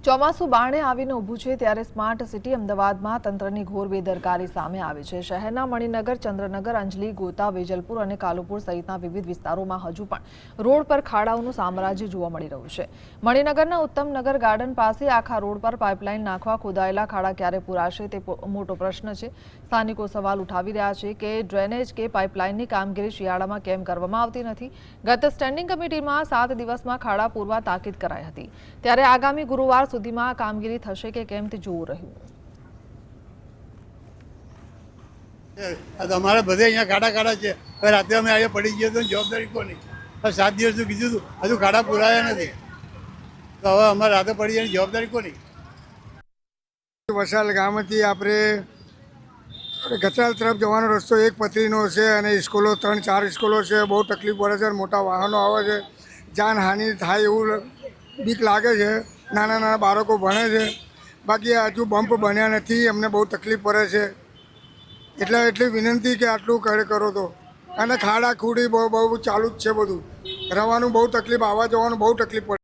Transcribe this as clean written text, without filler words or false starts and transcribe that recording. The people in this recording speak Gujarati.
ચોમાસું બારણે આવીને ઊભું છે ત્યારે સ્માર્ટ સિટી અમદાવાદમાં તંત્રની ઘોર બેદરકારી સામે આવી છે। શહેરના મણિનગર, ચંદ્રનગર, અંજલી, ગોતા, વેજલપુર અને કાલુપુર સહિતના વિવિધ વિસ્તારોમાં હજુ પણ રોડ પર ખાડાઓનું સામ્રાજ્ય જોવા મળી રહ્યું છે। મણિનગરના ઉત્તમનગર ગાર્ડન પાસે આખા રોડ પર પાઇપલાઇન નાખવા ખોદાયેલા ખાડા ક્યારે પૂરાશે તે મોટો પ્રશ્ન છે। સ્થાનિકો સવાલ ઉઠાવી રહ્યા છે કે ડ્રેનેજ કે પાઇપલાઇનની કામગીરી શિયાળામાં કેમ કરવામાં આવતી નથી। ગત સ્ટેન્ડિંગ કમિટીમાં 7 દિવસમાં ખાડા પૂરવા તાકીદ કરાઈ હતી, ત્યારે આગામી ગુરુવાર સુધીમાં કામગીરી થશે કે કેમ તે જોવું રહ્યું। અમારે બધે અહીંયા ખાડા ખાડા છે। રાતે અમે અહીંયા પડી ગયા તો જવાબદારી કોની? 7 દિવસનું કીધું હતું, હજુ ખાડા પૂરાયા નથી, તો હવે અમારે રાતે પડી જવાની જવાબદારી કોની? વસાલ ગામથી આપણે ગચરાલ તરફ જવાનો રસ્તો એક પથરીનો છે અને સ્કૂલો 3-4 સ્કૂલો છે। બહુ તકલીફ પડે છે, મોટા વાહનો આવે છે, જાનહાનિ થાય એવું બીક લાગે છે। નાના બાળકો ભણે છે, બાકી હજુ બમ્પ બન્યા નથી, અમને બહુ તકલીફ પડે છે। એટલી વિનંતી કે આટલું કરો તો। અને ખાડા ખૂડી બહુ ચાલુ જ છે બધું, રહેવાનું બહુ તકલીફ, આવવા જવાનું બહુ તકલીફ પડે।